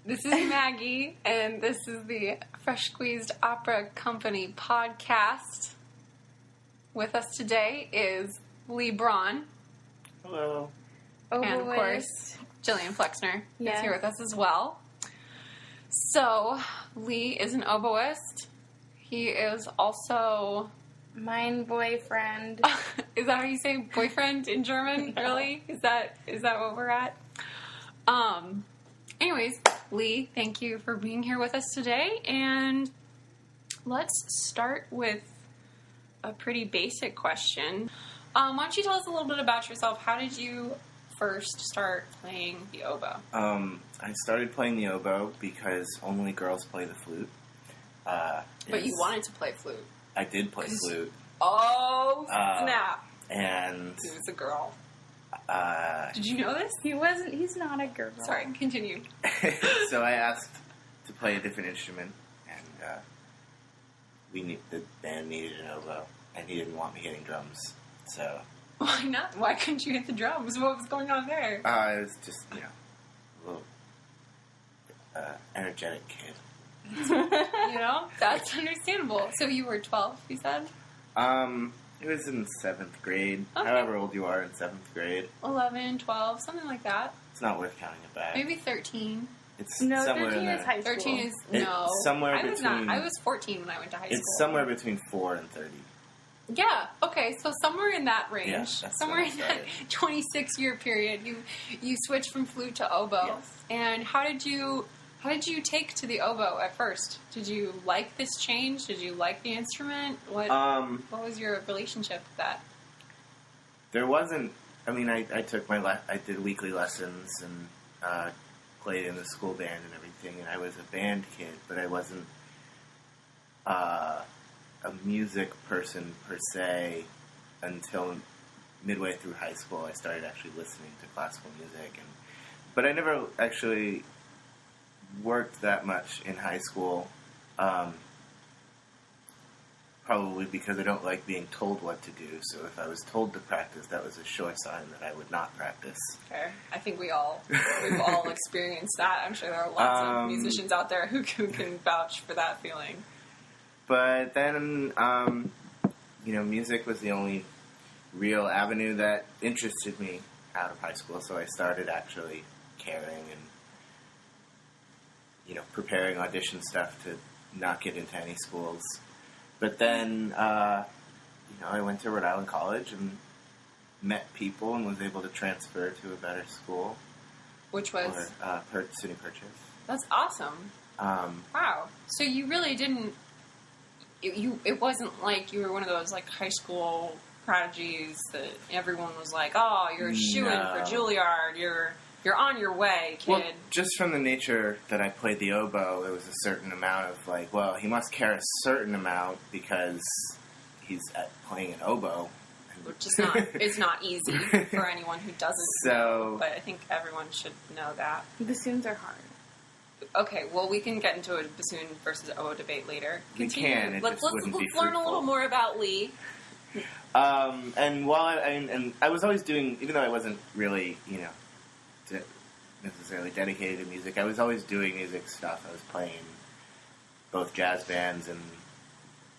This is Maggie, and this is the Fresh Squeezed Opera Company podcast. With us today is Lee Braun. Hello. And, of course, Jillian Flexner is here with us as well. So, Lee is an oboist. He is also... Mein boyfriend. Is that how you say boyfriend in German? No. Really? Is that what we're at? Anyways, Lee, thank you for being here with us today. And let's start with a pretty basic question. Why don't you tell us a little bit about yourself? How did you first start playing the oboe? I started playing the oboe because only girls play the flute. But you wanted to play flute. I did play flute. Oh, snap. And... He was a girl. Did you know this? He's not a girl. Sorry, continue. So I asked to play a different instrument, and the band needed an oboe, and he didn't want me hitting drums, so... Why not? Why couldn't you hit the drums? What was going on there? It was just, a little energetic kid. That's understandable. So you were 12, you said? It was in 7th grade. Okay. However old you are in 7th grade. 11, 12, something like that. It's not worth counting it back. Maybe 13. It's No, somewhere 13 in is there. high school. 13 is, It's no. somewhere I was between... I was 14 when I went to high school. It's somewhere between 4 and 30. Yeah, okay, so somewhere in that range. Yeah, that's somewhere when I in that 26-year period, you switched from flute to oboe. Yes. And how did you take to the oboe at first? Did you like this change? Did you like the instrument? What was your relationship with that? There wasn't... I mean, I took I did weekly lessons and played in the school band and everything, and I was a band kid, but I wasn't a music person per se until midway through high school. I started actually listening to classical music, but I never actually worked that much in high school, probably because I don't like being told what to do. So if I was told to practice, that was a sure sign that I would not practice. Fair. I think we've all experienced that. I'm sure there are lots of musicians out there who can vouch for that feeling. But then, music was the only real avenue that interested me out of high school. So I started actually caring and, preparing audition stuff to not get into any schools. But then, I went to Rhode Island College and met people and was able to transfer to a better school. Which was? SUNY Purchase. That's awesome. Wow. So you really didn't... It wasn't like you were one of those, like, high school prodigies that everyone was like, oh, you're a shoo-in for Juilliard, you're on your way, kid. Well, just from the nature that I played the oboe, there was a certain amount of, like, well, he must care a certain amount because he's playing an oboe. Which is it's not easy for anyone who doesn't know, but I think everyone should know that. Bassoons are hard. Okay, well, we can get into a bassoon versus oboe debate later. Continue. We can. Let's learn a little more about Lee. And while I was always doing, even though I wasn't really, necessarily dedicated to music, I was always doing music stuff. I was playing both jazz bands and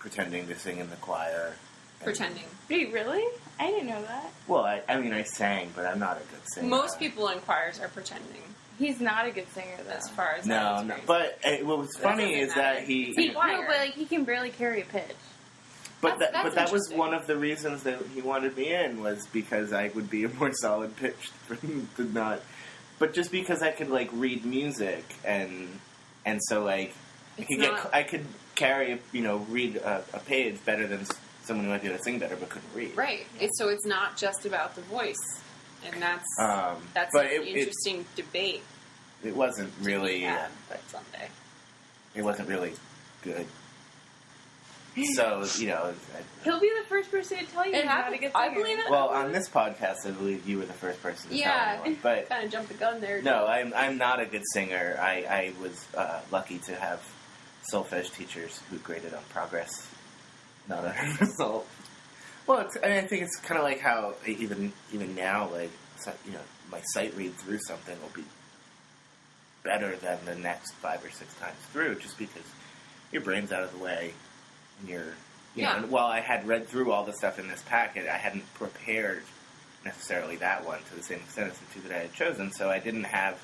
pretending to sing in the choir. Pretending. Wait, really? I didn't know that. Well, I sang, but I'm not a good singer. Most people in choirs are pretending. He's not a good singer, though. As far as no. But what was funny is that he can barely carry a pitch. But that was one of the reasons that he wanted me in, was because I would be a more solid pitch than not. But just because I could read music and so I could carry read a page better than someone who might be able to sing better but couldn't read. Right. So it's not just about the voice. And that's an interesting debate. It wasn't really... but someday. It wasn't really good. So, He'll be the first person to tell you he's not a good singer. I believe it. Well, on this podcast, I believe you were the first person to tell anyone. But kind of jumped the gun there. No, I'm not a good singer. I was lucky to have solfege teachers who graded on progress, not on result. Well, I think it's kind of like how even now, my sight read through something will be better than the next 5 or 6 times through, just because your brain's out of the way, and you know, and while I had read through all the stuff in this packet, I hadn't prepared necessarily that one to the same extent as the two that I had chosen, so I didn't have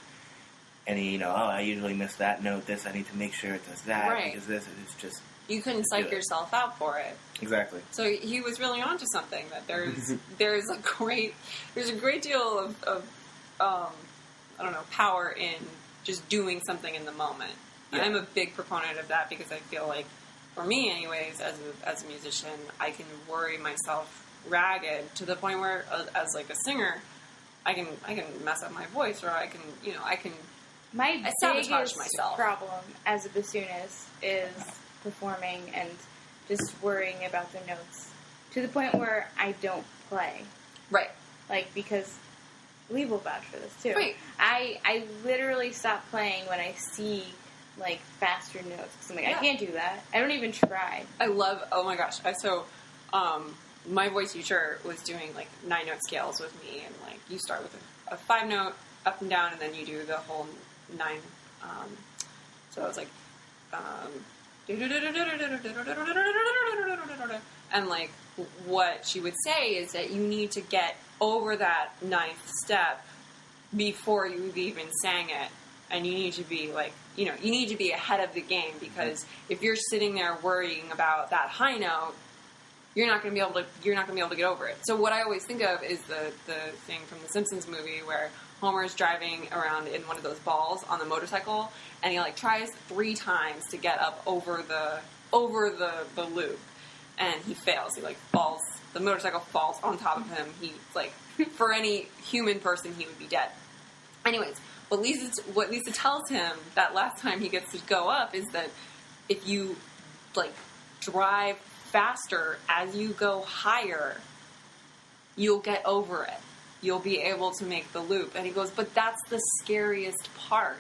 any, I usually miss that note, this, I need to make sure it does that, because this, it's just... You couldn't psych yourself out for it. Exactly. So he was really onto something, that there's a great deal of I don't know, power in just doing something in the moment. Yeah. And I'm a big proponent of that, because I feel like, for me anyways, as a musician, I can worry myself ragged to the point where, as like a singer, I can mess up my voice, or I can sabotage myself. Problem as a bassoonist is performing and just worrying about the notes to the point where I don't play. Right. Like, because Lee will vouch for this too. Right. I literally stop playing when I see like faster notes, because I'm like, I can't do that. I don't even try. Oh my gosh. My voice teacher was doing like 9-note scales with me, and like you start with a 5-note up and down, and then you do the whole 9. So I was like, and like what she would say is that you need to get over that 9th step before you've even sang it, and you need to be like, you need to be ahead of the game, because if you're sitting there worrying about that high note, you're not going to be able to get over it. So what I always think of is the thing from the Simpsons movie where Homer's driving around in one of those balls on the motorcycle, and he like tries 3 times to get up over the loop, and he fails. He like falls. The motorcycle falls on top of him. He like, for any human person, he would be dead. Anyways, what Lisa tells him that last time he gets to go up is that if you like drive faster as you go higher, you'll get over it. You'll be able to make the loop. And he goes, but that's the scariest part.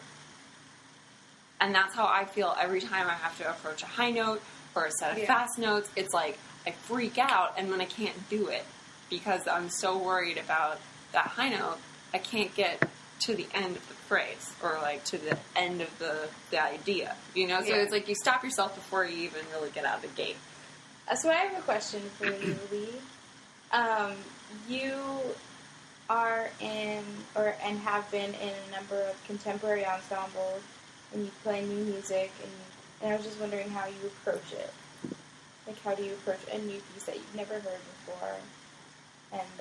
And that's how I feel every time I have to approach a high note or a set of fast notes. It's like I freak out, and when I can't do it because I'm so worried about that high note, I can't get to the end of the phrase, or like to the end of the idea. So it's like you stop yourself before you even really get out of the gate. So I have a question for you, Lee. You are in, and have been in a number of contemporary ensembles, and you play new music, and I was just wondering how you approach it. Like, how do you approach a new piece that you've never heard before, and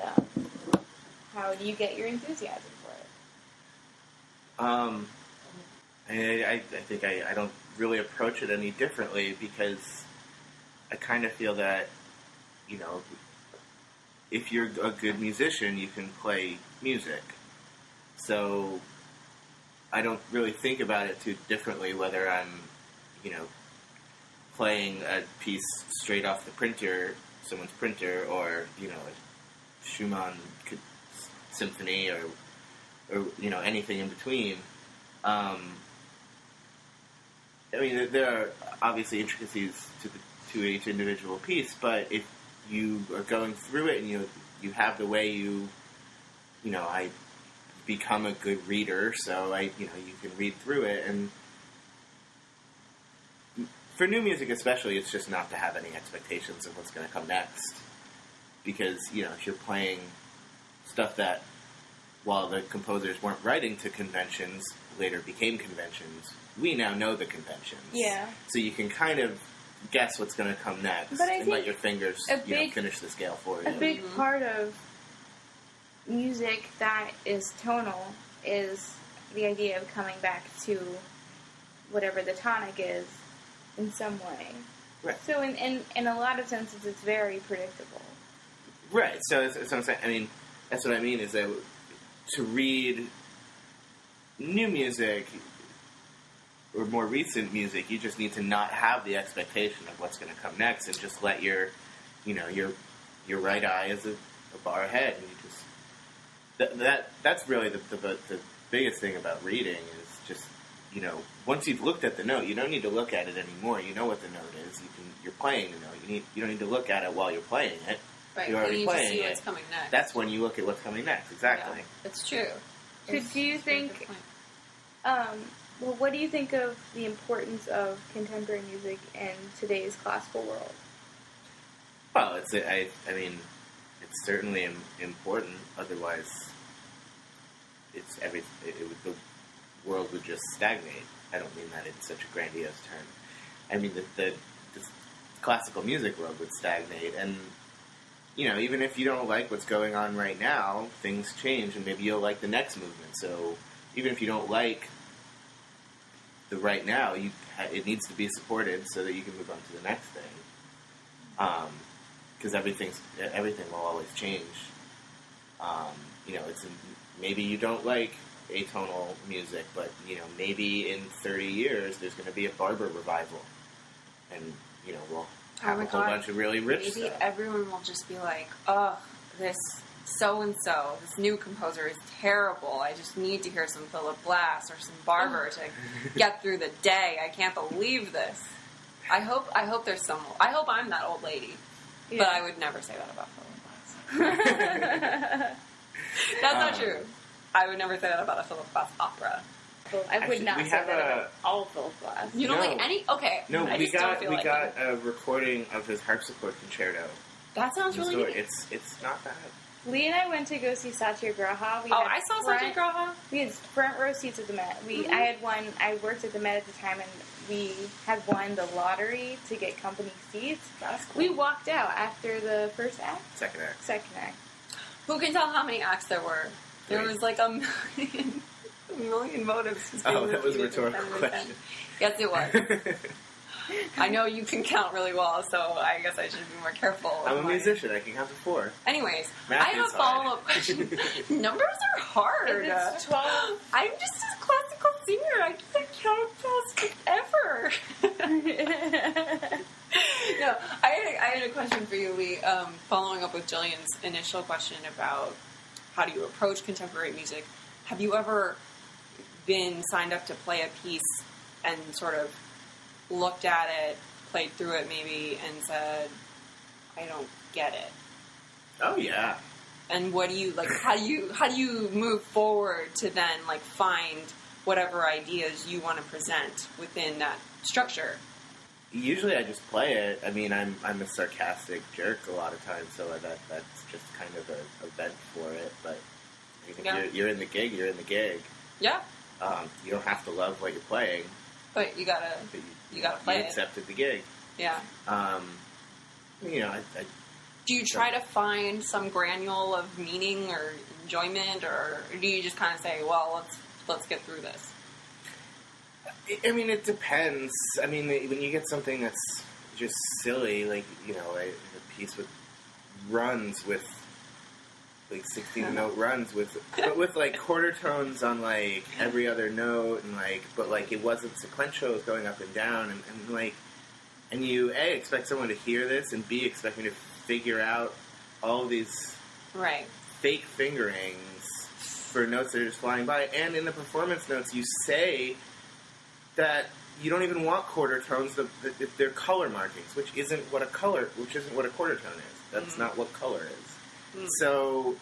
how do you get your enthusiasm for it? I think I don't really approach it any differently, because I kind of feel that, if you're a good musician, you can play music. So I don't really think about it too differently, whether I'm, playing a piece straight off the printer, someone's printer, or, a Schumann symphony, or anything in between. I mean, there are obviously intricacies to each individual piece, but if you are going through it and you have the way I become a good reader, so you can read through it, and for new music especially, it's just not to have any expectations of what's going to come next, because if you're playing stuff that, while the composers weren't writing to conventions, later became conventions, we now know the conventions. Yeah. So you can kind of guess what's going to come next, and let your fingers finish the scale for you. A big part of music that is tonal is the idea of coming back to whatever the tonic is in some way. Right. So in a lot of senses, it's very predictable. Right. So that's what I'm saying. I mean, that's what I mean, is that to read new music or more recent music, you just need to not have the expectation of what's going to come next, and just let your right eye is a bar ahead, and you just that's really the biggest thing about reading, is just once you've looked at the note, you don't need to look at it anymore. You know what the note is. You're playing the note. You don't need to look at it while you're playing it. Right. You're already playing to see it. What's coming next. That's when you look at what's coming next. Exactly. Yeah, it's true. Do you think Well, what do you think of the importance of contemporary music in today's classical world? Well, I mean, it's certainly important. Otherwise, the world would just stagnate. I don't mean that in such a grandiose term. I mean the classical music world would stagnate, and even if you don't like what's going on right now, things change, and maybe you'll like the next movement. So even if you don't like the right now, it needs to be supported so that you can move on to the next thing. Because everything will always change. Maybe you don't like atonal music, but maybe in 30 years there's going to be a Barber revival, and we'll have a whole bunch of really rich maybe stuff. Everyone will just be like, "Oh, this so-and-so, this new composer is terrible. I just need to hear some Philip Glass or some Barber to get through the day. I can't believe this." I hope there's some. I hope I'm that old lady, but I would never say that about Philip Glass. That's not true. I would never say that about a Philip Glass opera. I would not say that about all Philip Glass. You don't like any? Okay. No, I we just don't feel like got a recording of his harpsichord concerto. That sounds really neat. It's not bad. Lee and I went to go see Satyagraha. I saw Satyagraha. We had front row seats at the Met. I had won. I worked at the Met at the time, and we had won the lottery to get company seats. That's cool. We walked out after the first act. Second act. Second act. Who can tell how many acts there were? There was like a million motives. Oh, that was a rhetorical question. Yes, it was. I know you can count really well, so I guess I should be more careful. I'm a musician. I can count to 4. Anyways, Math I have a is follow-up question. Numbers are hard. If it's 12. I'm just a classical singer. I can't count fast ever. No, I had a question for you, Lee. Following up with Jillian's initial question about how do you approach contemporary music, have you ever been signed up to play a piece and sort of looked at it, played through it maybe, and said, I don't get it? Oh, yeah. And what do you, like, how do you move forward to then, like, find whatever ideas you want to present within that structure? Usually I just play it. I mean, I'm a sarcastic jerk a lot of times, so that's just kind of a vent for it. But if you're in the gig, you're in the gig. Yeah. You don't have to love what you're playing. But you gotta play it. You accepted the gig. Yeah. Do you try to find some granule of meaning or enjoyment, or do you just kind of say, well, let's get through this? I mean, it depends. I mean, when you get something that's just silly, like, a piece with runs with, like, 16-note runs but with, like, quarter tones on, like, every other note, and, like, but, like, it wasn't sequential, it was going up and down, and like, and you, A, expect someone to hear this, and B, expect me to figure out all these fake fingerings for notes that are just flying by, and in the performance notes, you say that you don't even want quarter tones, they're color markings, which isn't what a quarter tone is. That's not what color is. So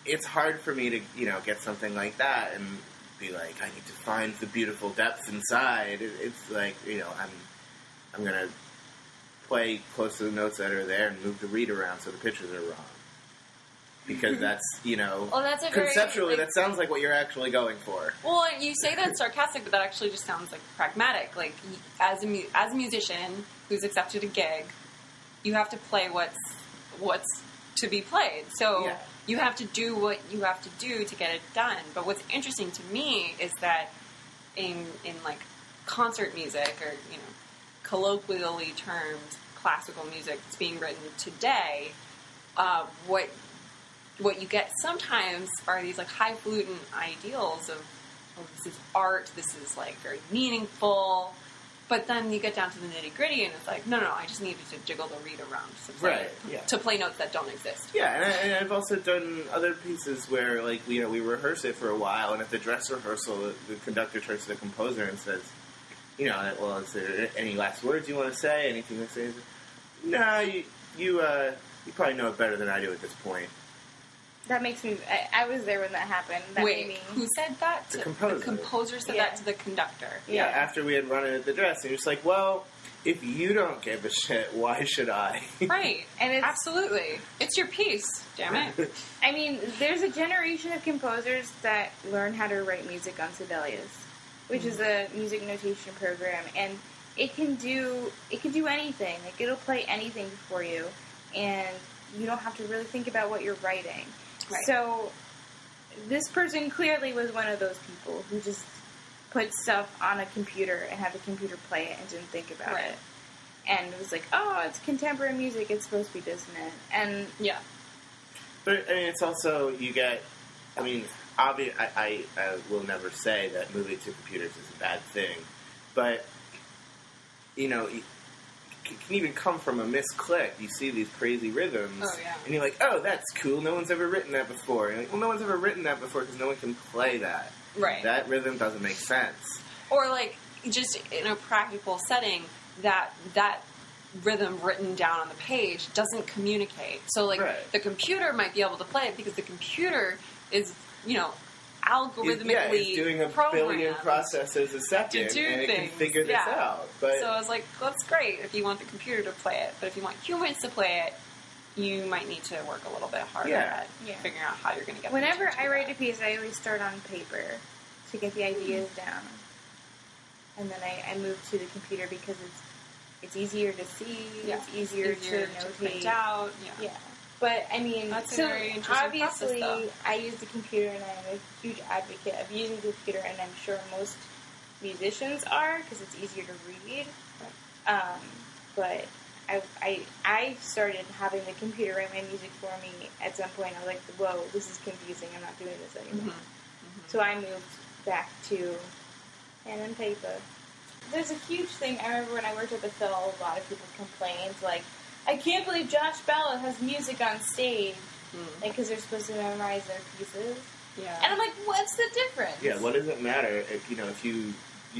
it's hard for me to, get something like that and be like, I need to find the beautiful depths inside. It's like, I'm going to play close to the notes that are there and move the reed around so the pitches are wrong. Because that's, well, that's conceptually, that sounds like what you're actually going for. Well, you say that's sarcastic, but that actually just sounds like pragmatic. Like, as a musician who's accepted a gig, you have to play what's to be played. So you have to do what you have to do to get it done. But what's interesting to me is that in like concert music, or colloquially termed classical music that's being written today, what you get sometimes are these, like, highfalutin ideals of, this is art, this is, like, very meaningful, but then you get down to the nitty-gritty, and it's like, no, I just needed to jiggle the reed around to play notes that don't exist. Yeah, and I've also done other pieces where, like, we rehearse it for a while, and at the dress rehearsal, the conductor turns to the composer and says, well, is there any last words you want to say, anything to say? No, you probably know it better than I do at this point. That makes me... I was there when that happened. That Wait, made me... who said that? The composer. The composer said that to the conductor. Yeah, after we had run it at the dress. And you're just like, well, if you don't give a shit, why should I? Right. And it's... Absolutely. It's your piece, damn it. I mean, there's a generation of composers that learn how to write music on Sibelius, which is a music notation program, and it can do anything. Like, it'll play anything for you, and you don't have to really think about what you're writing. Right. So, this person clearly was one of those people who just put stuff on a computer and had the computer play it and didn't think about it. And it was like, oh, it's contemporary music, it's supposed to be dissonant. And yeah. But, I mean, it's also, you get, I mean, I will never say that moving to computers is a bad thing, but, you know, it can even come from a misclick. You see these crazy rhythms, and you're like, oh, that's cool, no one's ever written that before. And you're like, well, no one's ever written that before because no one can play that. Right. That rhythm doesn't make sense. Or, like, just in a practical setting, that rhythm written down on the page doesn't communicate. So, like, the computer might be able to play it because the computer is, you know, algorithmically it's doing a billion processes a second, and it can figure this out. But so I was like, well, that's great if you want the computer to play it, but if you want humans to play it, you might need to work a little bit harder at figuring out how you're going to get. Whenever I write a piece, I always start on paper to get the ideas down, and then I move to the computer because it's easier to see. It's easier to notate. Print out. Yeah. But, I mean, that's so very interesting obviously process, I use the computer, and I'm a huge advocate of using the computer, and I'm sure most musicians are, because it's easier to read. But I started having the computer write my music for me at some point. I was like, whoa, this is confusing. I'm not doing this anymore. So I moved back to pen and paper. There's a huge thing. I remember when I worked at the Phil, a lot of people complained, like, I can't believe Josh Bell has music on stage, like, because they're supposed to memorize their pieces. Yeah. And I'm like, what's the difference? Yeah, what does it matter if, you know, if you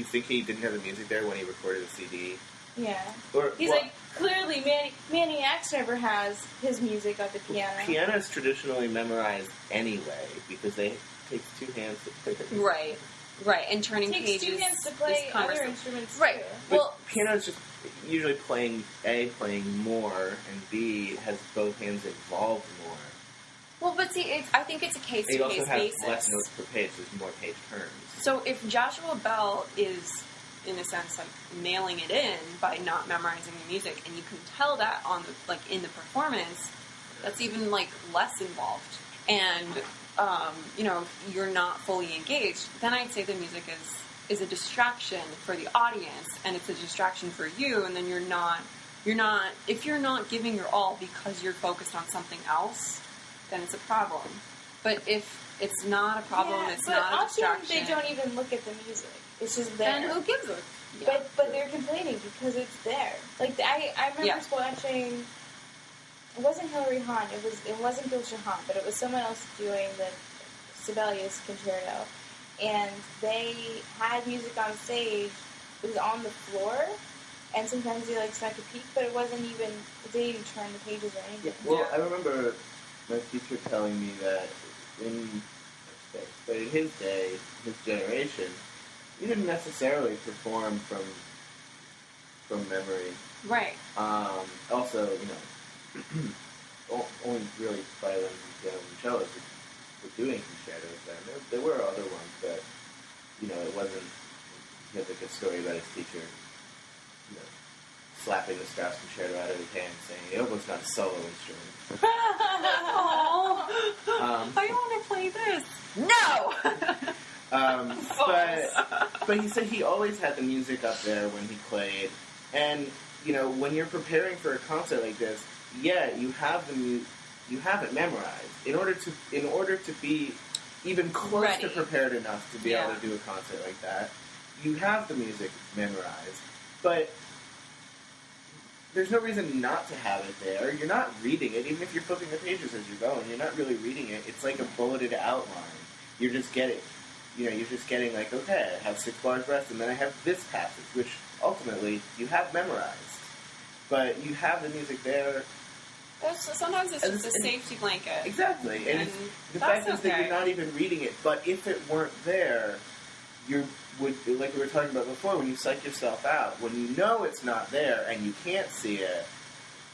think he didn't have the music there when he recorded the CD? Yeah. Or, he's like, clearly Manny X never has his music on the piano. Piano is traditionally memorized anyway, because it takes two hands to play it. Right, and turning pages. It takes 2 hands to play other instruments, right. Too. Well, piano is just usually playing more, and B, has both hands involved more. Well, but see, I think it's a case-to-case basis. It also has less notes per page, there's more page turns. So if Joshua Bell is, in a sense, like, nailing it in by not memorizing the music, and you can tell that on the, like, in the performance, that's even, like, less involved. And, you know, you're not fully engaged, then I'd say the music is a distraction for the audience, and it's a distraction for you, and then if you're not giving your all because you're focused on something else, then it's a problem. But if it's not a problem, it's not a distraction. They don't even look at the music. It's just there. Then who gives a... Yeah. But they're complaining because it's there. Like, I remember watching... It wasn't Hilary Hahn. It wasn't Gilsha Hahn, but it was someone else doing the Sibelius concerto. And they had music on stage. It was on the floor, and sometimes they like stuck a peek, but it wasn't even. They didn't even turn the pages or anything. Yeah, well, I remember my teacher telling me that in his day, his generation, you didn't necessarily perform from memory. Right. Also, you know, only really violins and pianos and cellos were doing concertos then. There were other ones, but, you know, it wasn't, he had like a story about his teacher, you know, slapping the Strauss concerto out of his hand saying, the oboe's not a solo instrument. I want to play this. No! But he said he always had the music up there when he played, and, you know, when you're preparing for a concert like this, you have it memorized. In order to be even close to prepared enough to be able to do a concert like that, you have the music memorized. But there's no reason not to have it there. You're not reading it, even if you're flipping the pages as you're going. You're not really reading it. It's like a bulleted outline. You're just getting, like, okay, I have 6 bars left, and then I have this passage, which ultimately you have memorized. But you have the music there Sometimes it's just a safety blanket. Exactly. And the fact is that you're not even reading it, but if it weren't there, you would, like we were talking about before, when you psych yourself out, when you know it's not there and you can't see it,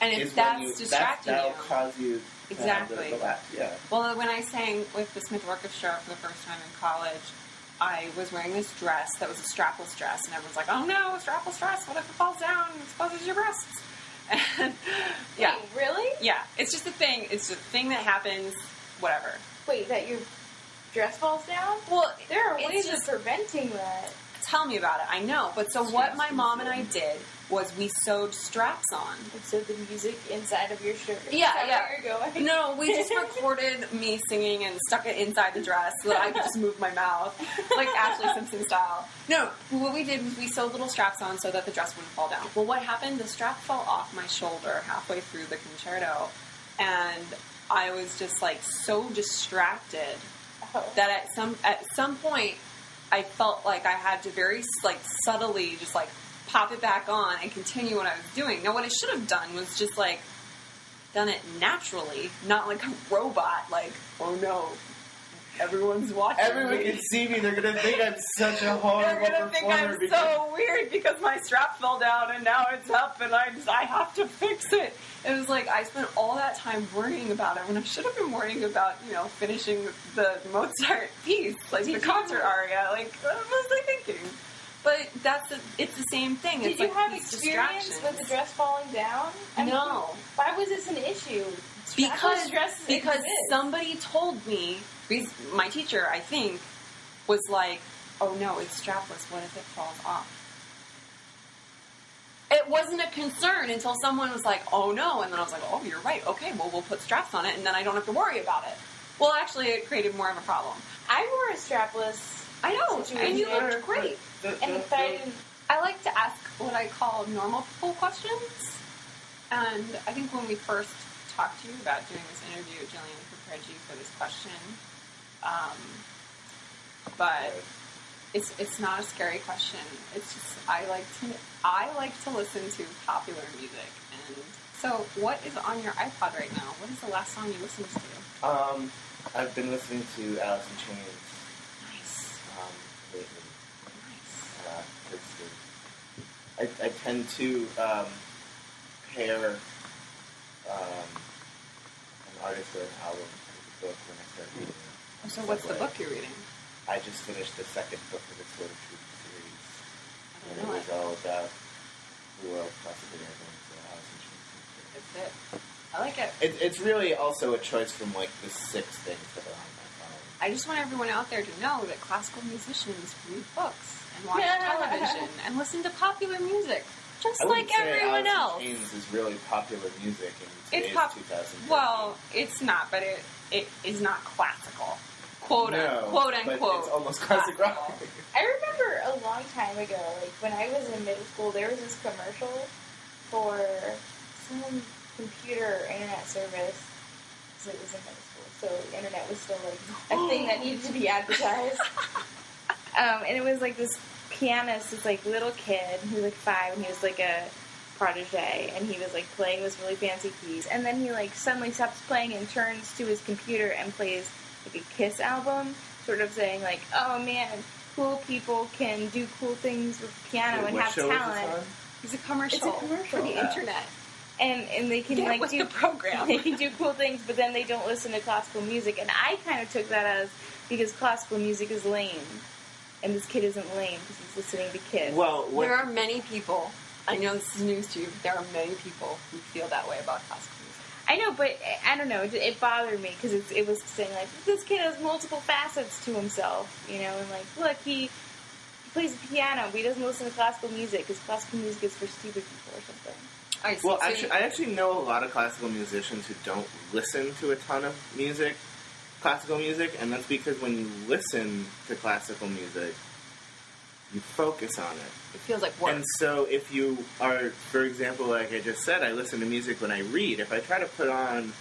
and if that's distracting that'll cause you to have the lapse. Yeah. Well, when I sang with the Smith Orchestra for the first time in college, I was wearing this dress that was a strapless dress, and everyone's like, "Oh no, a strapless dress! What if it falls down and exposes your breasts?" And yeah, wait, really? Yeah, it's just a thing. It's just a thing that happens. Whatever. Wait, that your dress falls down? Well, there are ways of preventing that. Tell me about it. I know, but so what my mom and I did was we sewed straps on. And sewed the music inside of your shirt. Yeah, Where you're going. No, we just recorded me singing and stuck it inside the dress so that I could just move my mouth, like Ashley Simpson style. No, what we did was we sewed little straps on so that the dress wouldn't fall down. Well, what happened? The strap fell off my shoulder halfway through the concerto, and I was just like so distracted that at some point I felt like I had to very like subtly just like pop it back on and continue what I was doing. Now, what I should have done was just like done it naturally, not like a robot. Like, oh no, everyone's watching. Everyone can see me. They're gonna think I'm such a horrible performer. They're gonna think I'm so weird because my strap fell down and now it's up and I have to fix it. It was like I spent all that time worrying about it when I should have been worrying about, finishing the Mozart piece, like the concert aria. Like, what was I thinking? But it's the same thing. Did you have experience with the dress falling down? No. Why was this an issue? Because somebody told me, my teacher, I think, was like, oh no, it's strapless. What if it falls off? It wasn't a concern until someone was like, oh no, and then I was like, oh, you're right. Okay, well, we'll put straps on it, and then I don't have to worry about it. Well, actually, it created more of a problem. I wore a strapless. I know, and you looked great. I like to ask what I call normal people questions, and I think when we first talked to you about doing this interview, Jillian prepared you for this question, but it's not a scary question. It's just I like to listen to popular music, and so what is on your iPod right now? What is the last song you listened to? I've been listening to Alice in Chains. Nice. Lately. Nice. I tend to pair an artist or an album with a book when I start reading it. So what's the book you're reading? I just finished the second book of the Sword of Truth series. And it was all about the world possibly having Alice in Chains. It's it. I like it. It's really also a choice from like the 6 things that are on my phone. I just want everyone out there to know that classical musicians read books and watch television and listen to popular music, just like everyone else. Alice in Chains is really popular music in today's 2013. Well, it's not, but it is not classical. Quote unquote. It's almost classic rock. I remember a long time ago, like when I was in middle school, there was this commercial for some computer internet service. So it was in middle school, so the internet was still like a thing that needed to be advertised. And it was like this pianist, this like little kid who was like 5, and he was like a protege, and he was like playing this really fancy piece, and then he like suddenly stops playing and turns to his computer and plays like a Kiss album, sort of saying like, oh man, cool people can do cool things with piano and have talent. It's a commercial for the internet. And they can like do the program. They can do cool things, but then they don't listen to classical music. And I kind of took that as because classical music is lame, and this kid isn't lame because he's listening to Kiss. Well, there are many people. I know this is news to you, but there are many people who feel that way about classical music. I know, but I don't know. It bothered me because it was saying like this kid has multiple facets to himself, and like look, he plays the piano, but he doesn't listen to classical music because classical music is for stupid people or something. Well, I actually know a lot of classical musicians who don't listen to a ton of classical music, and that's because when you listen to classical music, you focus on it. It feels like work. And so if you are, for example, like I just said, I listen to music when I read. If I try to put on,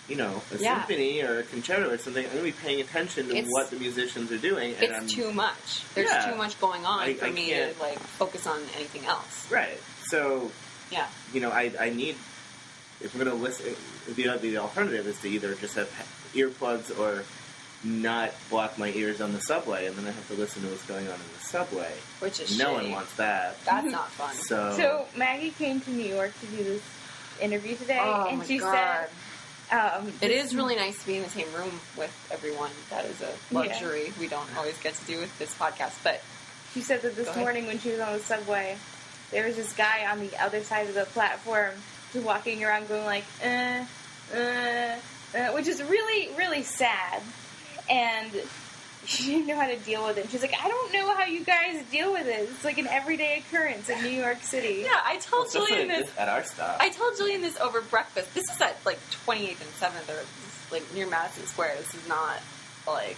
a symphony or a concerto or something, I'm going to be paying attention to what the musicians are doing. And it's too much. There's too much going on for me to focus on anything else. Right. So... Yeah. I need if we're going to listen, the alternative is to either just have earplugs or not block my ears on the subway, and then I have to listen to what's going on in the subway. Which is no shitty. one wants that. That's not fun. So Maggie came to New York to do this interview today, and she God. said, It is really nice to be in the same room with everyone. That is a luxury we don't always get to do with this podcast. But she said that this morning when she was on the subway, there was this guy on the other side of the platform just walking around going like, which is really, really sad. And she didn't know how to deal with it. She's like, I don't know how you guys deal with it. It's like an everyday occurrence in New York City. yeah, I told Julian this at our stop. I told Julian this over breakfast. This is at like 28th and 7th, or like near Madison Square. This is not like.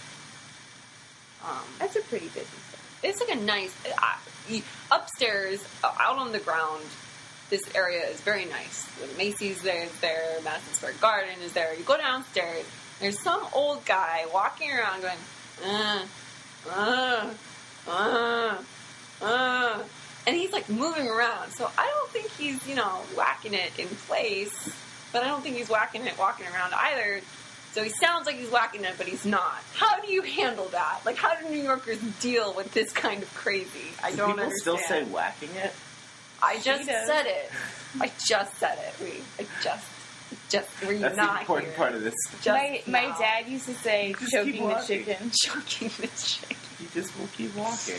That's a pretty busy city. It's like a nice upstairs, out on the ground. This area is very nice. The Macy's there, Madison Square Garden is there. You go downstairs. There's some old guy walking around going, and he's like moving around. So I don't think he's, whacking it in place, but I don't think he's whacking it walking around either. So he sounds like he's whacking it, but he's not. How do you handle that? Like, how do New Yorkers deal with this kind of crazy? I don't People understand. still say whacking it? I just said it. I just said it. Were you That's not the important here? part of this. My dad used to say, Just choking keep the walking. chicken. Choking the chicken. You just will keep walking.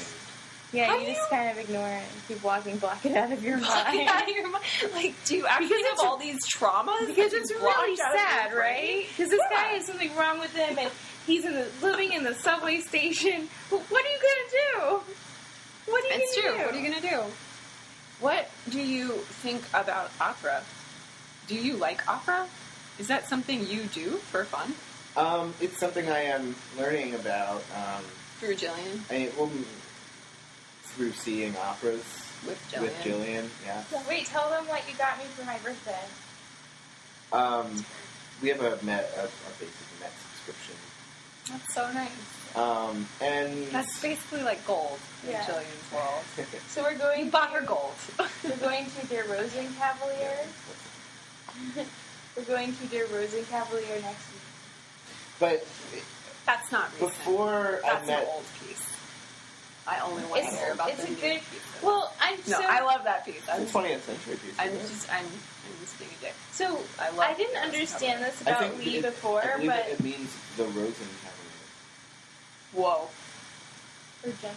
Yeah, How you do just you- kind of ignore it and keep walking, block it out of your Block it mind. out of your mind. Like, do you actually Because have it's- all these traumas? Because that it's you blocked really out of your sad, brain? right? Because this Yeah. guy has something wrong with him, and he's living in the subway station. What are you gonna do? What are you It's gonna true. do? What are you going to do? What do you think about opera? Do you like opera? Is that something you do for fun? It's something I am learning about. Through Jillian? Through seeing operas With Jillian? with Jillian, yeah. Well, wait, tell them what you got me for my birthday. We have a basic Met subscription. That's so nice. And That's basically like gold in Yeah. Jillian's world. So we're going. You bought her gold. We're going to Der Rosenkavalier. We're going to Der Rosenkavalier next week. but That's not recent. before That's I met, an old piece. I only want to It's- hear about it's the a new good- piece. Well, I love that piece. it's a 20th century piece. I'm isn't it? just being a dick. So I love I didn't the understand this I about think Lee it- before, I believe but it means the Rosenkavalier. Whoa. or gentlemen.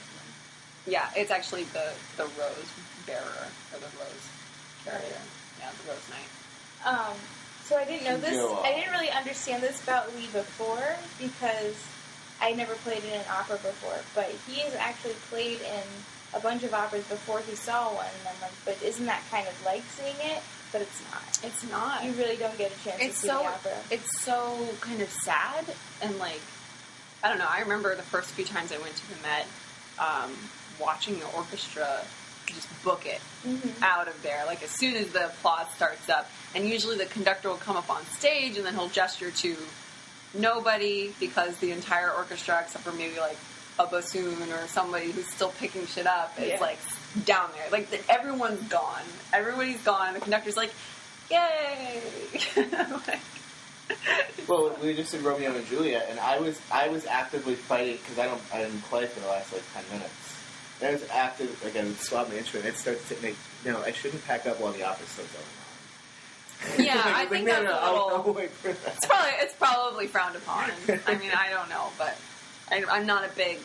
Yeah, it's actually the rose bearer, or the rose carrier. Yeah, the rose knight. So I didn't know this. Go on. I didn't really understand this about Lee before because I never played in an opera before. But he has actually played in a bunch of operas before he saw one, and I'm like, but isn't that kind of like seeing it? But it's not. It's not. You really don't get a chance It's to see so the opera. it's so kind of sad and like I don't know. I remember the first few times I went to the Met, watching the orchestra just book it out of there. Like as soon as the applause starts up, and usually the conductor will come up on stage and then he'll gesture to nobody because the entire orchestra, except for maybe like a bassoon or somebody who's still picking shit up, is like down there. Like everyone's gone. Everybody's gone. The conductor's like, "Yay!" Like, Well, we just did Romeo and Juliet, and I was actively fighting because I didn't play for the last 10 minutes. And I was active, I would swap my instrument. I'd start to think, no, I shouldn't pack up while the opera's still going on. yeah, I think that's a little. I'll wait for that. It's probably frowned upon. I mean, I don't know, but I'm not a big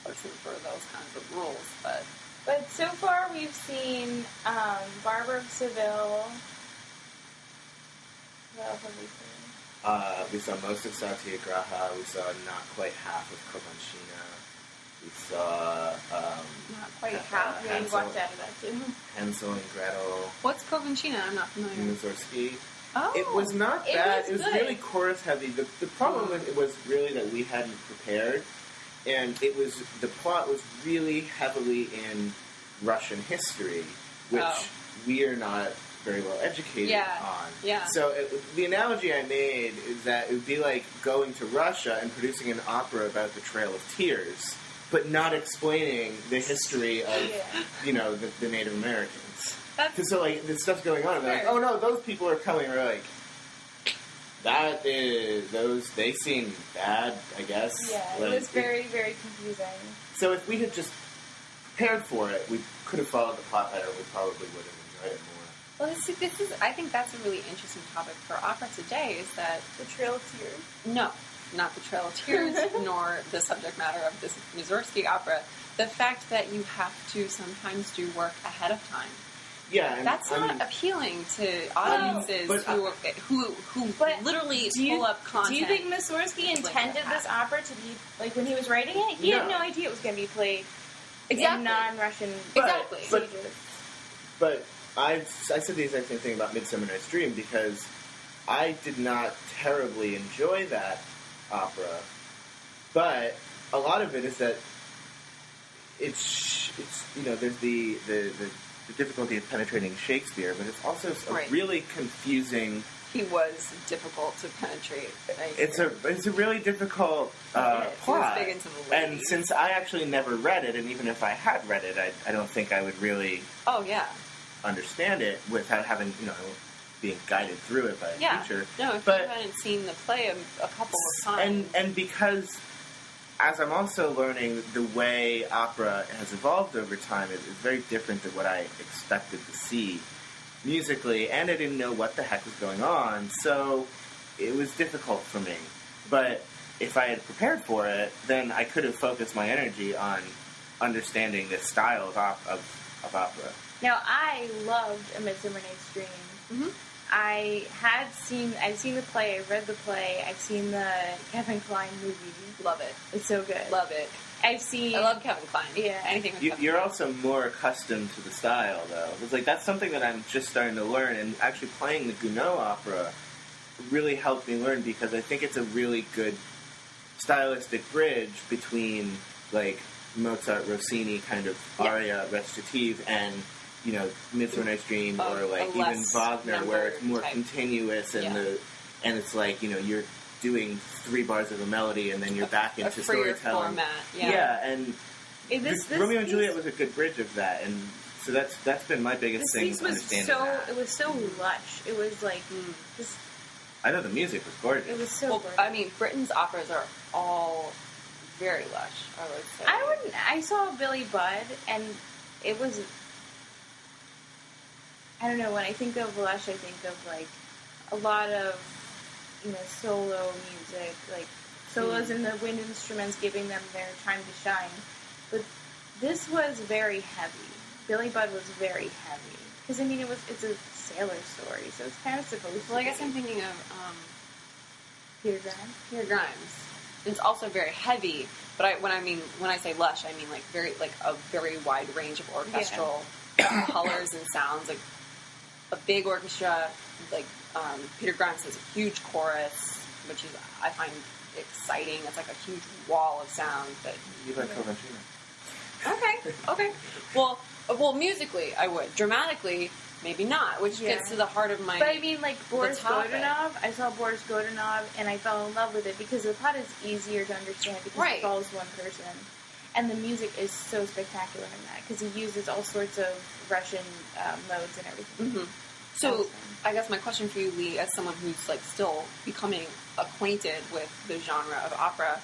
person for those kinds of rules. But so far we've seen Barbara of Seville. What else have we seen? We saw most of Satyagraha. We saw not quite half of Comanchina. We saw Not quite Yeah, you Hansel, watched out of that too. Hansel and Gretel, What's Coventina? I'm not familiar. Mussorgsky. Oh, It was not It bad. was It was good. really chorus heavy. The problem with it was really that we hadn't prepared, and the plot was really heavily in Russian history, which we are not very well educated on. Yeah. So the analogy I made is that it would be like going to Russia and producing an opera about the Trail of Tears, but not explaining the history of the Native Americans. That's Because so like this stuff's going on, and they're like, oh no, those people are coming. We're like, they seem bad, I guess. Yeah, like, it was very, very confusing. So if we had just prepared for it, we could have followed the plot better. We probably would have enjoyed it more. Well, this is. I think that's a really interesting topic for opera today. Is that The Trail of Tears? no, not the Trail of Tears, nor the subject matter of this Mussorgsky opera. The fact that you have to sometimes do work ahead of time. Yeah, and, That's not appealing to audiences who literally pull up content. Do you think Mussorgsky intended this opera to be, like, when he was writing it, he had no idea it was going to be played in non-Russian stages. But I said the exact same thing about Midsummer Night's Dream because I did not terribly enjoy that opera, but a lot of it is that it's there's the difficulty of penetrating Shakespeare, but it's also a really confusing. He was difficult to penetrate. It's a really difficult plot. He was big into the ladies. And since I actually never read it, and even if I had read it, I don't think I would really understand it without having being guided through it by a teacher. No, if you hadn't seen the play a couple of times, and because. As I'm also learning, the way opera has evolved over time is very different than what I expected to see musically, and I didn't know what the heck was going on, so it was difficult for me. But if I had prepared for it, then I could have focused my energy on understanding this style of opera. Now, I loved A Midsummer Night's Dream. Mm-hmm. I've seen the play, I've read the play, I've seen the Kevin Kline movie. Love it. It's so good. Love it. I love Kevin Kline. Yeah. Anything with Kevin You're Kline. also more accustomed to the style, though. It's like that's something that I'm just starting to learn, and actually playing the Gounod opera really helped me learn because I think it's a really good stylistic bridge between like Mozart, Rossini kind of aria recitative and Midsummer Night's Dream or like even Wagner where it's more continuous and it's like you're doing 3 bars of a melody and then you're back into storytelling. Format. And Romeo and Juliet was a good bridge of that, and so that's been my biggest thing. It was so lush. It was like just. I know the music was gorgeous. It was so gorgeous. I mean, Britain's operas are all very lush. I would say. I saw Billy Budd, and it was. I don't know, when I think of lush, I think of, like, a lot of, solo music, like, solos in the wind instruments giving them their time to shine. But this was very heavy. Billy Budd was very heavy. Because, I mean, it's a sailor story, so it's kind of supposed to be. Well, I guess I'm thinking of, Peter Grimes. Peter Grimes. It's also very heavy, but when I say lush, I mean, like, a very wide range of orchestral colors and sounds, like, a big orchestra, like Peter Grimes has a huge chorus, which is I find exciting. It's like a huge wall of sound that you like Coventino. Okay. Well, musically I would. Dramatically, maybe not. Which gets to the heart of my. But I mean, like Boris Godunov. I saw Boris Godunov, and I fell in love with it because the plot is easier to understand because it follows one person. And the music is so spectacular in that because he uses all sorts of Russian modes and everything. Mm-hmm. So, I guess my question for you, Lee, as someone who's like still becoming acquainted with the genre of opera,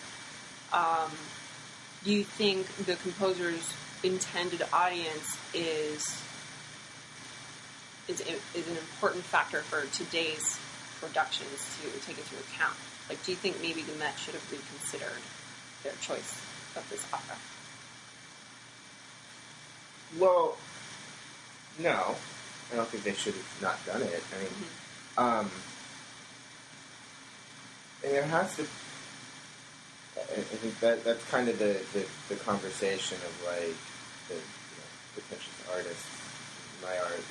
do you think the composer's intended audience is an important factor for today's productions to take into account? Like, do you think maybe the Met should have reconsidered their choice of this opera? Well, no. I don't think they should have not done it. I mean, and there has to. I think that's kind of the conversation of like the pretentious artist. My art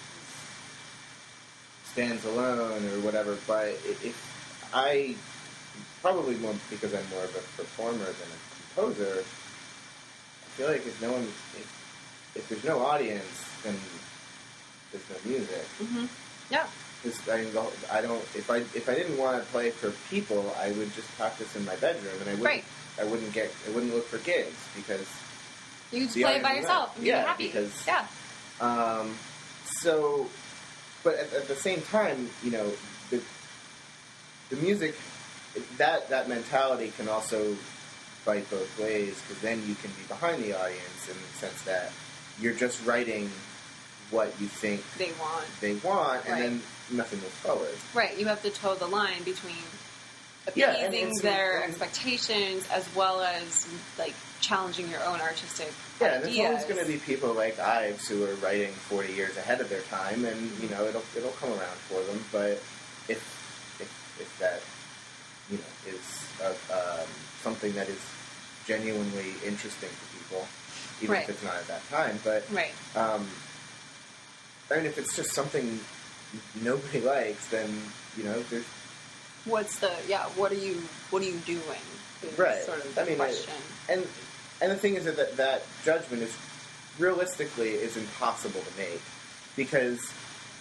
stands alone or whatever. But if I probably more because I'm more of a performer than a composer, I feel like if there's no audience, then there's no music. Mm-hmm. Yeah. If I didn't want to play for people, I would just practice in my bedroom, and I wouldn't look for gigs because you just play it by yourself and be happy. So, but at the same time, you know, the music, that mentality can also bite both ways, because then you can be behind the audience in the sense that you're just writing what you think they want, and then nothing moves forward. Right, you have to toe the line between appeasing their expectations as well as, like, challenging your own artistic ideas. And there's always going to be people like Ives who are writing 40 years ahead of their time, and, you know, it'll come around for them, but if that, you know, is something that is genuinely interesting to people, even if it's not at that time, but, I mean, if it's just something nobody likes, then, you know, there's... what are you doing? Right. Sort of the question. And the thing is that judgment is, realistically, is impossible to make, because,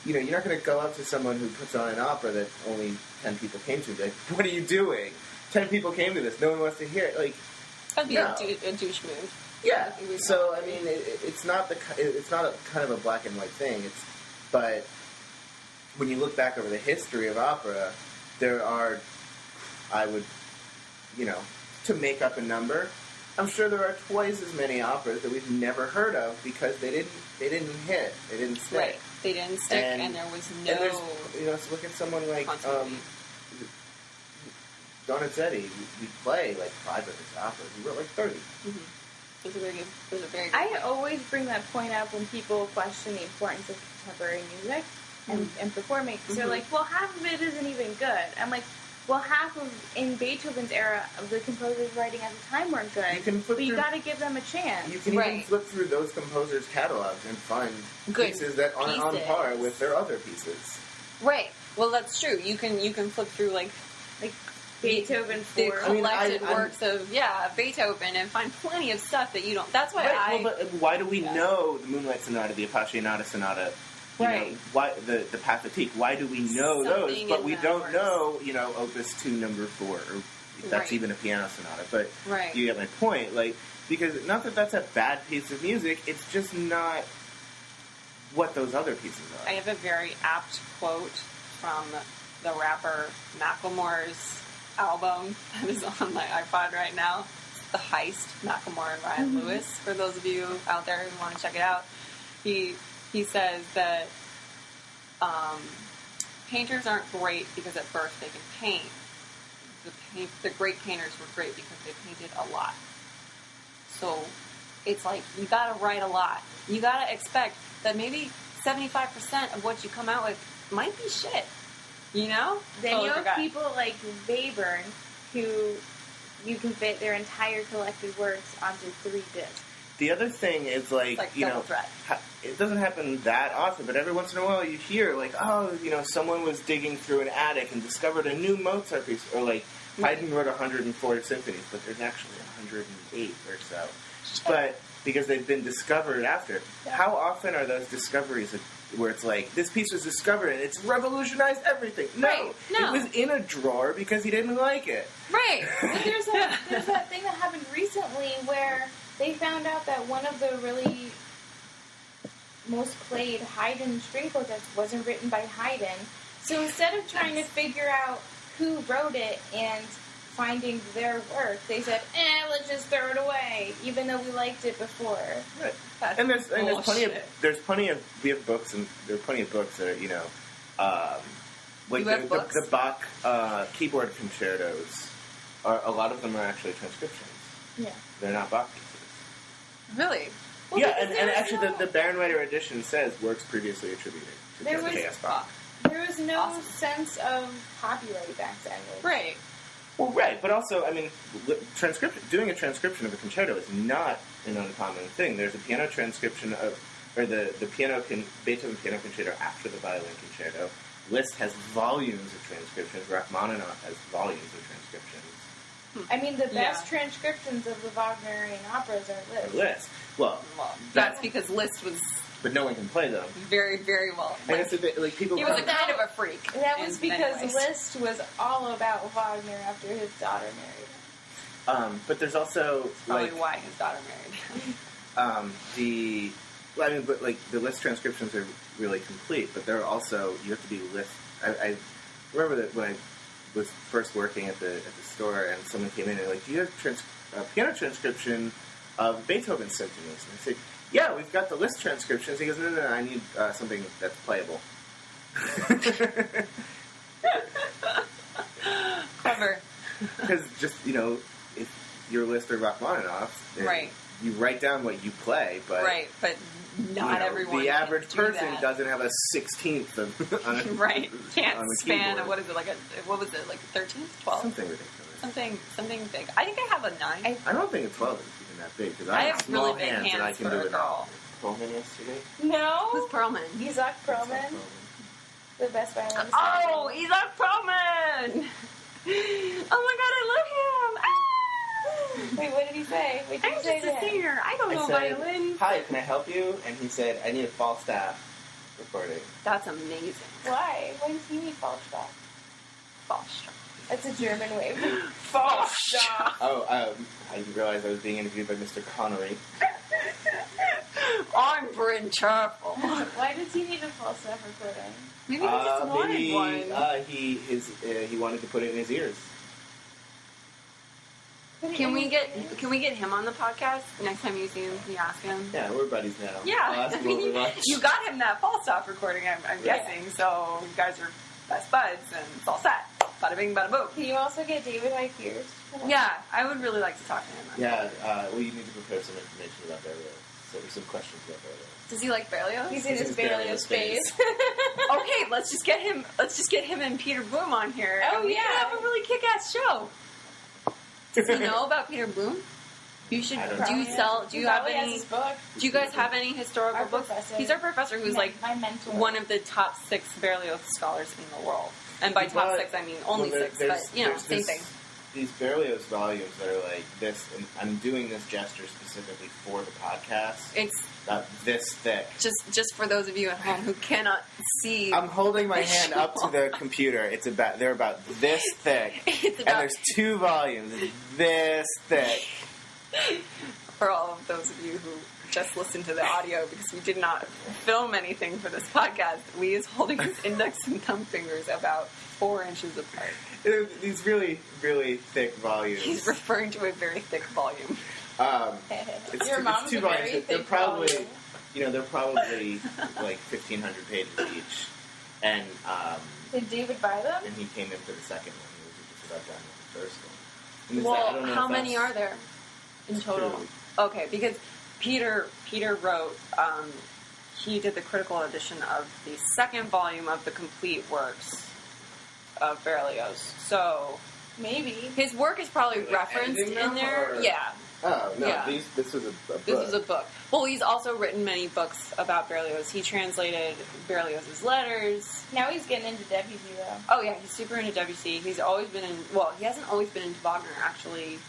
you know, you're not going to go up to someone who puts on an opera that only 10 people came to, like, what are you doing? 10 people came to this, no one wants to hear it. Like, that'd be a douche move. Yeah. So I mean, it's not a kind of a black and white thing. But when you look back over the history of opera, there are, I would, you know, to make up a number, I'm sure there are twice as many operas that we've never heard of because they didn't hit, they didn't stick. Right. They didn't stick, and there was no. And you know, so look at someone like Donizetti. We play like 5 of his operas. He wrote like 30. Mm-hmm. Those are very good. I always bring that point up when people question the importance of contemporary music and performing. Because they're like, well, half of it isn't even good. I'm like, well, half of, in Beethoven's era, of the composers writing at the time weren't good. But you got to give them a chance. You can even flip through those composers' catalogs and find good pieces that aren't on par with their other pieces. Right. Well, that's true. You can flip through like Beethoven the collected works of Beethoven and find plenty of stuff that you don't. That's why but why do we know the Moonlight Sonata, the Appassionata Sonata, you know, why the Pathétique? Why do we know those? But we don't know, you know, Opus 2 number 4, or that's even a piano sonata. But you get my point, like, because not that that's a bad piece of music, it's just not what those other pieces are. I have a very apt quote from the rapper Macklemore's album that is on my iPod right now. The Heist, Macklemore and Ryan Lewis, for those of you out there who want to check it out. He says that painters aren't great because at birth they can paint. The great painters were great because they painted a lot. So it's like, you gotta write a lot. You gotta expect that maybe 75% of what you come out with might be shit. You know? Then you have people like Webern who you can fit their entire collected works onto 3 discs. The other thing is, like you know, it doesn't happen that often, but every once in a while you hear, like, oh, you know, someone was digging through an attic and discovered a new Mozart piece, or like, Haydn wrote 104 symphonies, but there's actually 108 or so. But because they've been discovered after. How often are those discoveries where it's like, this piece was discovered and it's revolutionized everything? No. It was in a drawer because he didn't like it. Right. But there's that thing that happened recently where they found out that one of the really most played Haydn string quartets wasn't written by Haydn. So instead of trying to figure out who wrote it and finding their work, they said, let's just throw it away, even though we liked it before. Right. And there's plenty of we have books, and there are plenty of books that are, you know, like the Bach keyboard concertos. A lot of them are actually transcriptions. Yeah. They're not Bach pieces. Really? Well, yeah, and actually the Barenreiter edition says works previously attributed to J.S. Bach. There was no sense of copyright back then. Right. Well, right, but also, I mean, doing a transcription of a concerto is not an uncommon thing. There's a piano transcription of, or the Beethoven piano concerto after the violin concerto. Liszt has volumes of transcriptions. Rachmaninoff has volumes of transcriptions. I mean, the best transcriptions of the Wagnerian operas are Liszt. Well, that's because Liszt was... But no one can play them. Very, very well. And it's a bit, like, people... He was kind of a freak. That was because Liszt was all about Wagner after his daughter married him. But there's also... Probably why his daughter married him. Well, I mean, but like the list transcriptions are really complete, but they're also you have to be list. I remember that when I was first working at the store, and someone came in and they're like, "Do you have piano transcription of Beethoven symphonies?" And I said, "Yeah, we've got the list transcriptions." He goes, "No, I need something that's playable." Clever. Because just if your lists are Rachmaninoff, Right. You write down what you play, but but not everyone. The average can do person that. doesn't have a 16th of on a, Right. Can't on the span. keyboard. What is it like? What was it like? 13th, 12th? Something ridiculous. Something big. I think I have a 9. I don't think a 12 is even that big because I I have have small really big hands and I hands can for do a it girl. all. Pullman yesterday. No. Who's Perlman? Isaac Perlman, the best violinist. Oh, Isaac Perlman! Oh my God, I love him! Ah! Wait, what did he say? What did I'm you say just to a him? singer. I don't know said, violin. "Hi, can I help you?" And he said, "I need a Falstaff recording." That's amazing. Why? Why does he need false stop? Falstaff. That's a German way. Falstaff. Oh, I didn't realize I was being interviewed by Mr. Connery. I'm Bryn Chapel. Why does he need a false stop recording? Maybe he just wanted Maybe one. he wanted to put it in his ears. Can we get him on the podcast next time you see him? Can you ask him? Yeah, we're buddies now. Yeah, I'll ask I him what we mean, watch. you got him that Falstaff recording, I'm guessing. So you guys are best buds, and it's all set. Bada bing, bada boom. Can you also get David Hyde Pierce? Yeah, I would really like to talk to him. Yeah, well, you need to prepare some information about Berlioz. So there's some questions about Berlioz. Does he like Berlioz? He's in his Berlioz phase. Okay, let's just get him and Peter Bloom on here. Oh, and we yeah. can have a really kick-ass show. Does he know about Peter Bloom? You should. I don't know. Do you sell? Do you have Probably has any? his book. Do you guys have any historical Our books? professor. He's our professor, who's like my mentor. one of the top 6 Berlioz scholars in the world. And by top 6, I mean only 6. But same thing. These Berlioz volumes that are like this, and I'm doing this gesture specifically for the podcast. It's about this thick. just for those of you at home who cannot see. I'm holding my hand up to the computer. They're about this thick, It's and about- there's 2 volumes this thick. For all of those of you who just listened to the audio, because we did not film anything for this podcast, Lee is holding his index and thumb fingers about 4 inches apart. They're these really, really thick volumes. He's referring to a very thick volume. It's Your mom's it's 2 a very volumes. They're thick probably, volume. they're probably like 1,500 pages each. And Did David buy them? he came in for the second one. He was just about done with the first one. And it's I don't know How if many that's- are there in total? 2. Okay, because Peter wrote, he did the critical edition of the second volume of the complete works of Berlioz. So Maybe. his work is probably Like referenced editing in them, there. or- Yeah, Oh, no, Yeah. this was a book. this is a book. Well, he's also written many books about Berlioz. He translated Berlioz's letters. Now he's getting into Debussy though. Oh yeah, he's super into Debussy. He's always been in. Well, he hasn't always been into Wagner. Actually,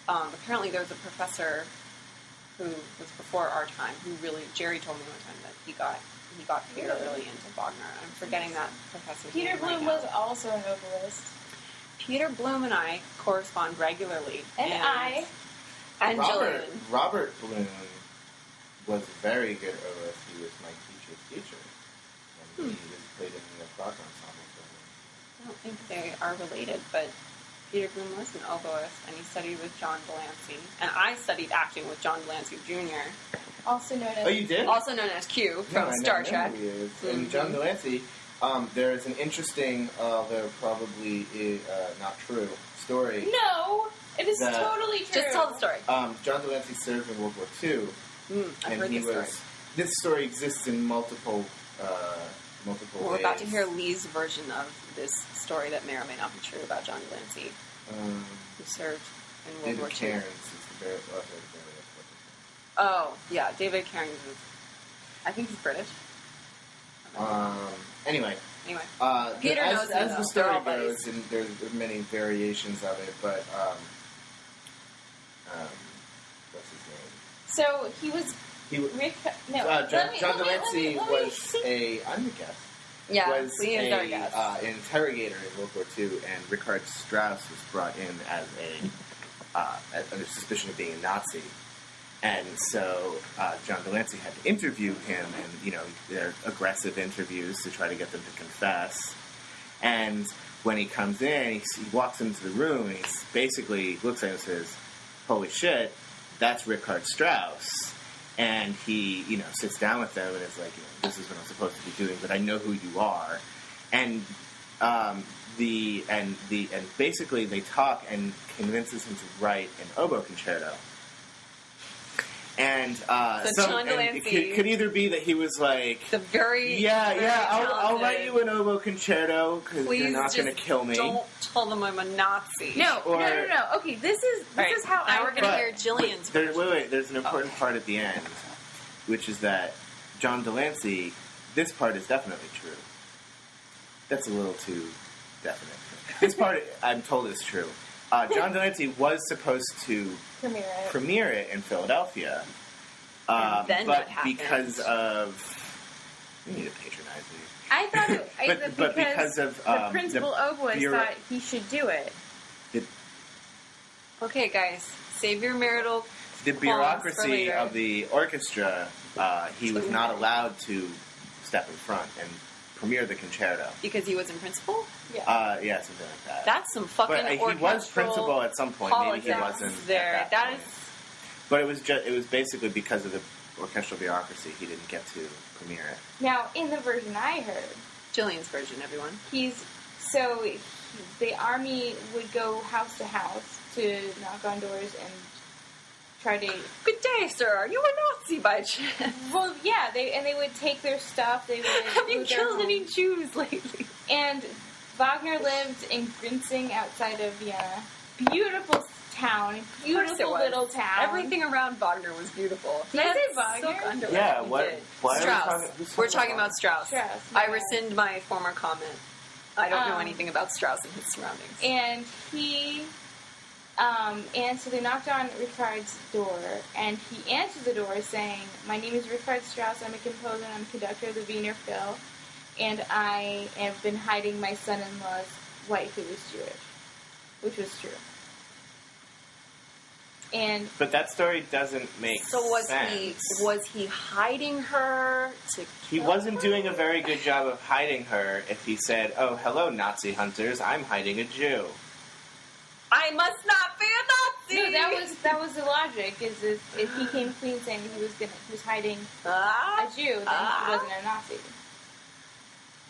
apparently there was a professor who was before our time who really. Jerry told me one time that he got Peter really into Wagner. I'm forgetting that professor's Peter name Bloom right now. was also an oboist. Peter Bloom and I correspond regularly. And I. And Jillian. Robert Bloom was very good oboist. He was my teacher's teacher. And he played in the Prague ensemble for me. I don't think they are related, but Peter Bloom was an oboist, and he studied with John Delancey. And I studied acting with John Delancey Jr., Also known as. Oh, you did? also known as Q from No, I Star know Trek. who he is. Mm-hmm. And John Delancey, there's an interesting, though probably not true, story. No! It is That- totally true. Just tell the story. John Delancey served in World War II, I've and heard he this was. story. This story exists in multiple We're ways. about to hear Lee's version of this story that may or may not be true about John Delancey, who served in World War David II. Cairns is the author of the Berlioz. Oh, yeah, David Cairns is, I think he's British. Anyway, Anyway, as, Peter knows him, as though. the story They're all buddies. goes, and there's many variations of it, but what's his name? So he was. He w- Rick. No. John Delancey was I'm the guest. yeah, Was Lee is our guest. an interrogator in World War II, and Richard Strauss was brought in as under suspicion of being a Nazi. And so John Delancey had to interview him, and, they're aggressive interviews to try to get them to confess. And when he comes in, he walks into the room, and he basically looks at him and says, "Holy shit, that's Richard Strauss." And he, sits down with them and is like, "This is what I'm supposed to be doing, but I know who you are." And basically they talk and convinces him to write an oboe concerto. And John Delancey, it could either be that he was like, very I'll write you an oboe concerto because you're not going to kill me. Don't tell them I'm a Nazi. No. Okay, this is how now we're going to hear Jillian's version. Wait. There's an important part at the end, which is that John Delancey. This part is definitely true. That's a little too definite. This part, I'm told, is true. John Delancey was supposed to premiere it in Philadelphia, and then but because of you need to patronize me. I thought but because of the principal oboist thought he should do it. Okay, guys, save your marital. The bureaucracy of the orchestra, he was not allowed to step in front and premiere the concerto because he was in principal. Yeah, something like that. That's some fucking orchestral. He was principal at some point. Maybe he wasn't there. That is. But it was basically because of the orchestral bureaucracy he didn't get to premiere it. Now, in the version I heard, Jillian's version, everyone. The army would go house to house to knock on doors and try to. Good day, sir. Are you a Nazi by chance? Well, yeah. They would take their stuff. They would. Have you killed any Jews lately? And Wagner lived in Grinzing outside of Vienna. Beautiful town. Beautiful little town. Everything around Wagner was beautiful. Did I say Wagner? Yeah. What? Strauss. We're talking about Strauss. Yeah. I rescind my former comment. I don't know anything about Strauss and his surroundings. And and so they knocked on Richard's door, and he answered the door saying, "My name is Richard Strauss. I'm a composer and I'm conductor of the Wiener Phil, and I have been hiding my son-in-law's wife who was Jewish," which was true. But that story doesn't make sense. Was he hiding her to He wasn't doing a very good job of hiding her if he said, "Oh, hello, Nazi hunters, I'm hiding a Jew." I must not be a Nazi! No, that was the logic, is if he came clean saying he was hiding a Jew, then he wasn't a Nazi.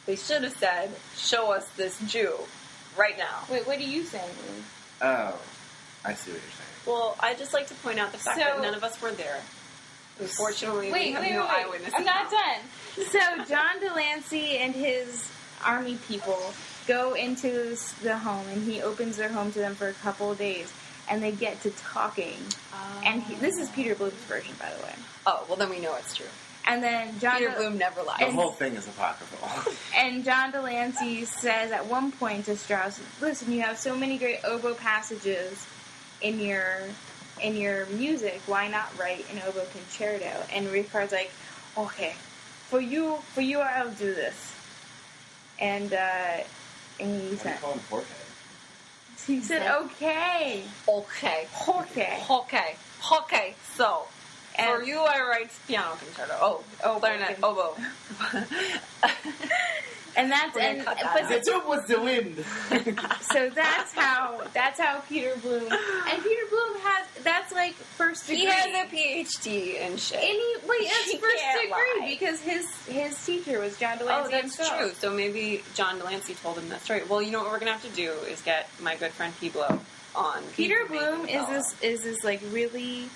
They should have said, "Show us this Jew right now." Wait, what are you saying? Oh, I see what you're saying. Well, I'd just like to point out the fact that none of us were there. Unfortunately, we have no eyewitness. I'm not done. So John Delancey and his army people go into the home, and he opens their home to them for a couple of days, and they get to talking. And this is Peter Bloom's version, by the way. Oh, well, then we know it's true. And then Peter Bloom never lies. The whole thing is apocryphal. And John Delancey says at one point to Strauss, "Listen, you have so many great oboe passages in your music. Why not write an oboe concerto?" And Richard's like, "Okay, for you, I'll do this." And he said, call him Jorge? He said, "Okay, okay, So, for you, I write piano concerto. Clarinet, oboe." And that's It's was the wind. So that's how Peter Bloom, and Peter Bloom that's like first degree. He has a PhD and shit. And it's first degree because his teacher was John Delancey. Oh, that's himself. true. So maybe John Delancey told him that story. Well, you know what we're gonna have to do is get my good friend Piblo on. Peter Bloom is this like really,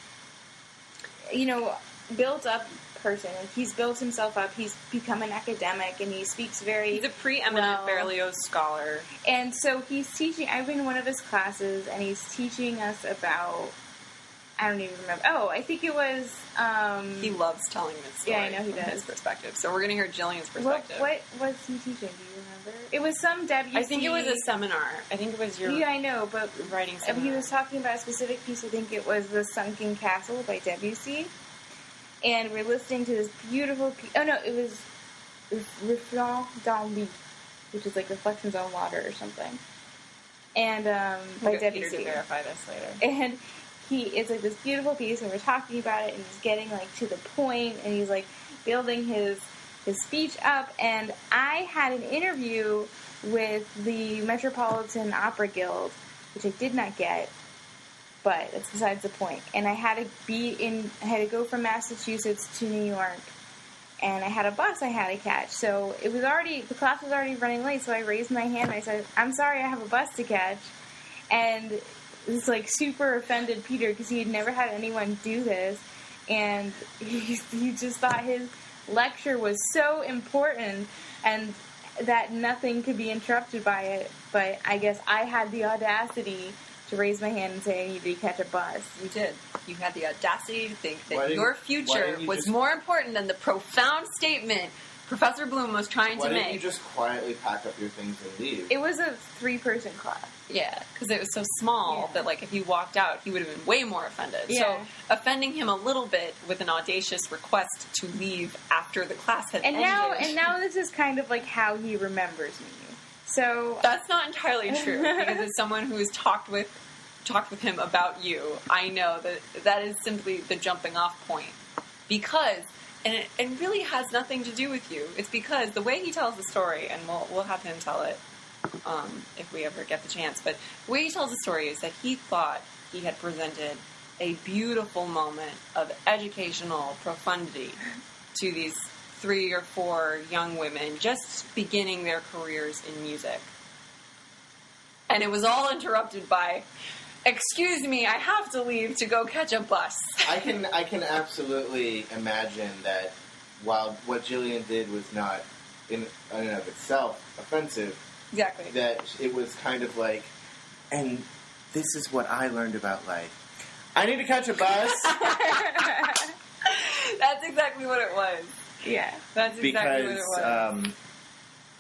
built up person. Like, he's built himself up. He's become an academic, and he speaks very. He's a preeminent Berlioz scholar, and so he's teaching. I've been in one of his classes, and he's teaching us about. I don't even remember. Oh, I think it was. He loves telling this story. Yeah, I know he does. His perspective. So we're going to hear Jillian's perspective. What was he teaching? Do you remember? It was some WC. I think it was a seminar. I think it was your. Yeah, I know, but writing seminar. He was talking about a specific piece. I think it was The Sunken Castle by Debussy. And we're listening to this beautiful piece. Oh, no, it was Reflets dans l'eau, which is like Reflections on Water or something. And by Debussy. Peter to verify this later. And it's like this beautiful piece, and we're talking about it, and he's getting like to the point, and he's like building his speech up. And I had an interview with the Metropolitan Opera Guild, which I did not get, but that's besides the point. And I had to go from Massachusetts to New York, and I had a bus I had to catch. So the class was already running late, so I raised my hand and I said, "I'm sorry, I have a bus to catch." And this like super offended Peter, because he had never had anyone do this, and he just thought his lecture was so important and that nothing could be interrupted by it. But I guess I had the audacity to raise my hand and say I needed to catch a bus. You did. You had the audacity to think that your why future didn't you was just- more important than the profound statement Professor Bloom was trying Why to didn't you make. just quietly pack up your things and leave? It was a 3-person class. Yeah, because it was so small that, like, if you walked out, he would have been way more offended. Yeah. So, offending him a little bit with an audacious request to leave after the class had ended. And now this is kind of like how he remembers me. So That's not entirely true, because as someone who has talked with him about you, I know that is simply the jumping off point. Because, and it really has nothing to do with you. It's because the way he tells the story, and we'll have him tell it if we ever get the chance, but the way he tells the story is that he thought he had presented a beautiful moment of educational profundity to these 3 or 4 young women just beginning their careers in music. And it was all interrupted by, "Excuse me, I have to leave to go catch a bus." I can absolutely imagine that while what Jillian did was not in and of itself offensive, Exactly. that it was kind of like, and this is what I learned about life. I need to catch a bus. That's exactly what it was. yeah, That's exactly Because what it was.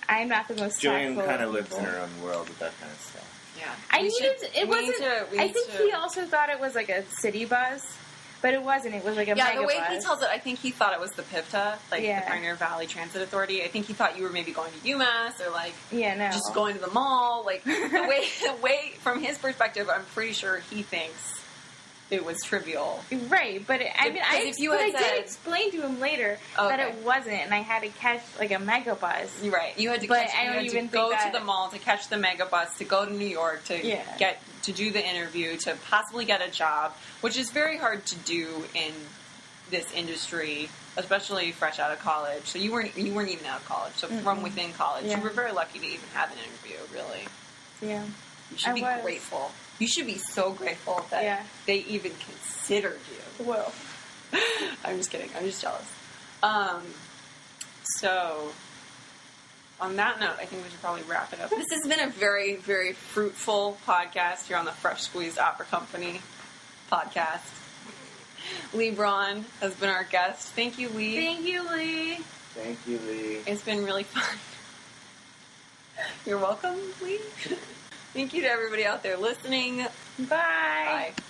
I'm not the most Jillian tactful kind of of lives people. in her own world with that kind of stuff. Yeah. I We needed. should- It we need wasn't. to- we I need think to- he also thought it was like a city bus, but it wasn't. It was like a Yeah, mega the way bus. he tells it, I think he thought it was the PIVTA, like Yeah. the Pioneer Valley Transit Authority. I think he thought you were maybe going to UMass or like Yeah, no. just going to the mall. Like the way from his perspective, I'm pretty sure he thinks it was trivial. Right, but I mean, I had said- did explain to him later that Okay. it wasn't, and I had to catch like a mega bus. You're right. You had to, But catch, I you don't had to even go think to that- the mall to catch the mega bus, to go to New York, to Yeah. to do the interview, to possibly get a job, which is very hard to do in this industry, especially fresh out of college. So you weren't even out of college. So from within college, Yeah. you were very lucky to even have an interview. Really, Yeah. you should I be was. grateful. You should be so grateful that Yeah. they even considered you. Well. I'm just kidding. I'm just jealous. So, on that note, I think we should probably wrap it up. This has been a very, very fruitful podcast here on the Fresh Squeezed Opera Company podcast. Lee Braun has been our guest. Thank you, Lee. Thank you, Lee. Thank you, Lee. It's been really fun. You're welcome, Lee. Thank you to everybody out there listening. Bye. Bye.